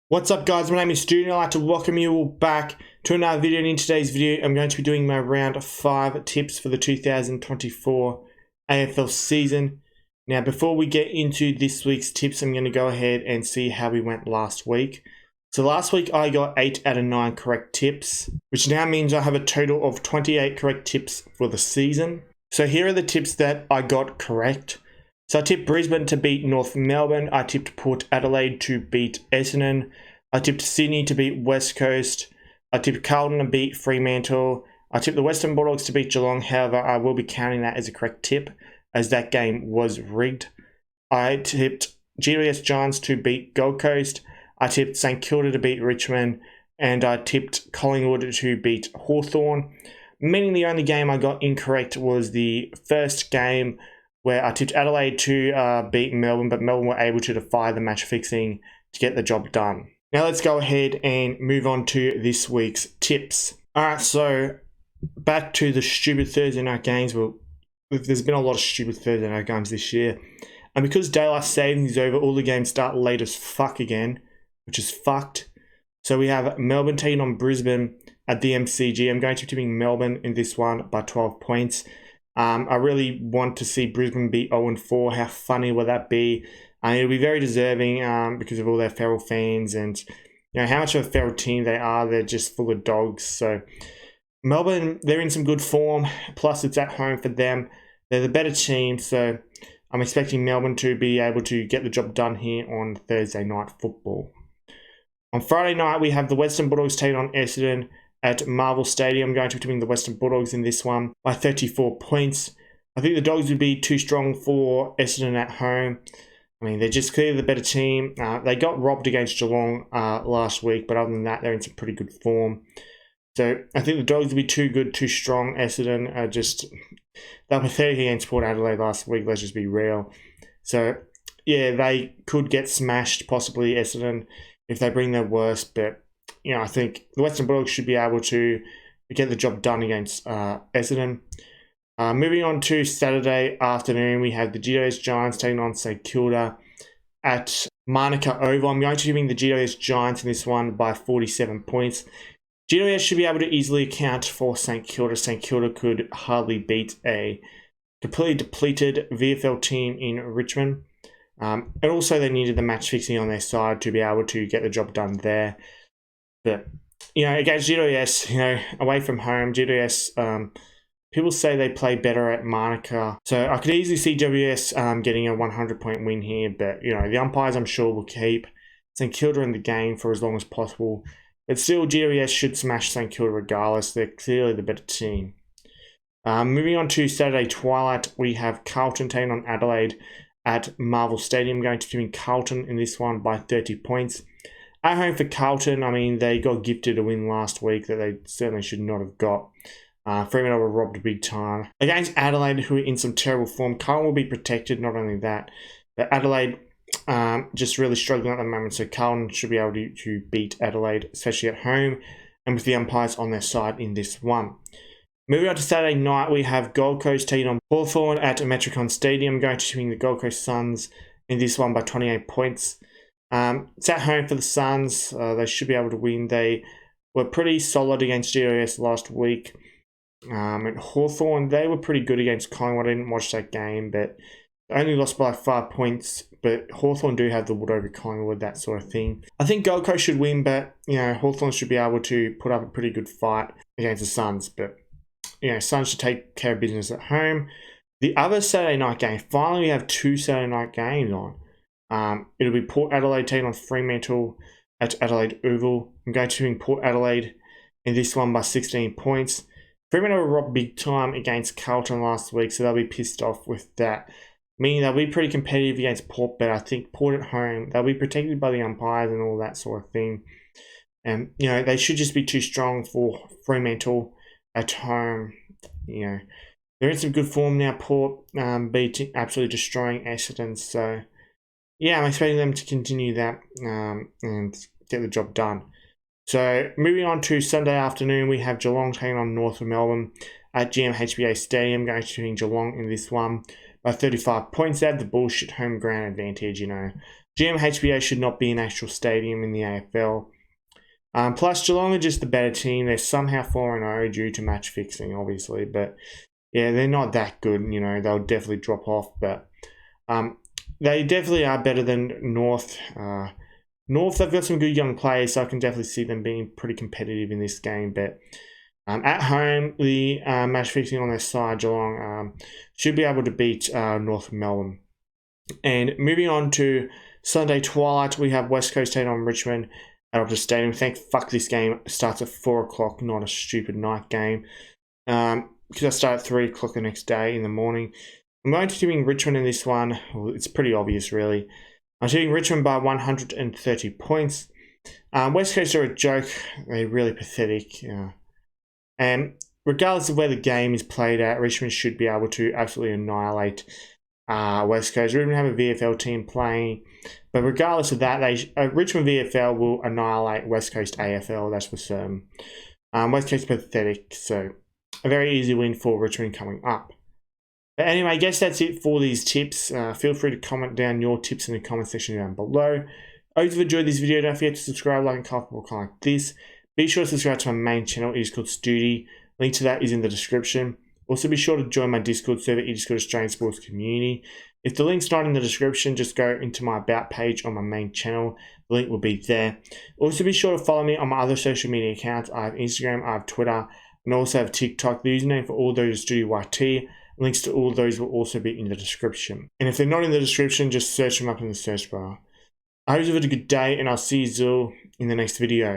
What's up guys, my name is Stoody and I'd like to welcome you all back to another video. And in today's video I'm going to be doing my round 5 tips for the 2024 AFL season. Now before we get into this week's tips, I'm going to go ahead and see how we went last week. So last week I got 8 out of 9 correct tips, which now means I have a total of 28 correct tips for the season. So here are the tips that I got correct. So I tipped Brisbane to beat North Melbourne. I tipped Port Adelaide to beat Essendon. I tipped Sydney to beat West Coast. I tipped Carlton to beat Fremantle. I tipped the Western Bulldogs to beat Geelong. However, I will be counting that as a correct tip as that game was rigged. I tipped GWS Giants to beat Gold Coast. I tipped St Kilda to beat Richmond. And I tipped Collingwood to beat Hawthorn. Meaning the only game I got incorrect was the first game, where I tipped Adelaide to beat Melbourne, but Melbourne were able to defy the match fixing to get the job done. Now let's go ahead and move on to this week's tips. Alright, so back to the stupid Thursday night games. Well, there's been a lot of stupid Thursday night games this year. And because daylight savings is over, all the games start late as fuck again, which is fucked. So we have Melbourne taking on Brisbane at the MCG. I'm going to be tipping Melbourne in this one by 12 points. I really want to see Brisbane beat 0-4. How funny will that be? It'll be very deserving because of all their feral fans and how much of a feral team they are. They're just full of dogs. So Melbourne, they're in some good form. Plus, it's at home for them. They're the better team. So I'm expecting Melbourne to be able to get the job done here on Thursday night football. On Friday night, we have the Western Bulldogs taking on Essendon at Marvel Stadium. I'm going to be tipping the Western Bulldogs in this one by 34 points. I think the Dogs would be too strong for Essendon at home. I mean, they're just clearly the better team. They got robbed against Geelong last week, but other than that, they're in some pretty good form. So I think the Dogs will be too good, too strong. Essendon are just, they were pathetic against Port Adelaide last week, let's just be real. So yeah, they could get smashed, possibly Essendon, if they bring their worst, but I think the Western Bulldogs should be able to get the job done against Essendon. Moving on to Saturday afternoon, we have the GWS Giants taking on St Kilda at Manuka Oval. I'm going to be giving the GWS Giants in this one by 47 points. GWS should be able to easily account for St Kilda. St Kilda could hardly beat a completely depleted VFL team in Richmond. And also they needed the match fixing on their side to be able to get the job done there. But, against GWS, away from home, GWS, people say they play better at Manuka. So I could easily see GWS getting a 100-point win here. But, the umpires, I'm sure, will keep St Kilda in the game for as long as possible. But still, GWS should smash St Kilda regardless. They're clearly the better team. Moving on to Saturday twilight, we have Carlton taking on Adelaide at Marvel Stadium. Going to win Carlton in this one by 30 points. At home for Carlton, I mean, they got gifted a win last week that they certainly should not have got. Fremantle were robbed big time. Against Adelaide, who are in some terrible form, Carlton will be protected, not only that, but Adelaide just really struggling at the moment, so Carlton should be able to beat Adelaide, especially at home, and with the umpires on their side in this one. Moving on to Saturday night, we have Gold Coast taking on Hawthorn at Metricon Stadium, going to win the Gold Coast Suns in this one by 28 points. It's at home for the Suns. They should be able to win. They were pretty solid against GWS last week. And Hawthorn, they were pretty good against Collingwood. I didn't watch that game, but they only lost by 5 points. But Hawthorn do have the wood over Collingwood, that sort of thing. I think Gold Coast should win, but Hawthorn should be able to put up a pretty good fight against the Suns. But Suns should take care of business at home. The other Saturday night game, finally we have 2 Saturday night games on. It'll be Port Adelaide taking on Fremantle at Adelaide Oval. I'm going to win Port Adelaide in this one by 16 points. Fremantle were robbed big time against Carlton last week, so they'll be pissed off with that. Meaning they'll be pretty competitive against Port, but I think Port at home, they'll be protected by the umpires and all that sort of thing. And, they should just be too strong for Fremantle at home. They're in some good form now, Port, beating, absolutely destroying Essendon, so yeah, I'm expecting them to continue that and get the job done. So moving on to Sunday afternoon, we have Geelong taking on North Melbourne at GMHBA Stadium, going to win Geelong in this one by 35 points. They have the bullshit home ground advantage, GMHBA should not be an actual stadium in the AFL. Plus, Geelong are just the better team. They're somehow 4-0 due to match fixing, obviously. But, yeah, they're not that good. You know, they'll definitely drop off. But they definitely are better than North. North, they've got some good young players, so I can definitely see them being pretty competitive in this game. But at home, the match fixing on their side, Geelong, should be able to beat North Melbourne. And moving on to Sunday twilight, we have West Coast taking on Richmond at Optus Stadium. Thank fuck this game starts at 4 o'clock, not a stupid night game. Because I start at 3 o'clock the next day in the morning. I'm going to tipping Richmond in this one. Well, it's pretty obvious, really. I'm tipping Richmond by 130 points. West Coast are a joke. They're really pathetic. And regardless of where the game is played at, Richmond should be able to absolutely annihilate West Coast. We even have a VFL team playing. But regardless of that, Richmond VFL will annihilate West Coast AFL. That's for certain. West Coast pathetic. So a very easy win for Richmond coming up. But anyway, I guess that's it for these tips. Feel free to comment down your tips in the comment section down below. I hope you've enjoyed this video. Don't forget to subscribe, like, and comment like this. Be sure to subscribe to my main channel. It is called Stoody. Link to that is in the description. Also, be sure to join my Discord server. It is called Australian Sports Community. If the link's not in the description, just go into my About page on my main channel. The link will be there. Also, be sure to follow me on my other social media accounts. I have Instagram, I have Twitter, and I also have TikTok. The username for all those is StoodyYT. Links to all those will also be in the description. And if they're not in the description, just search them up in the search bar. I hope you have a good day, and I'll see you in the next video.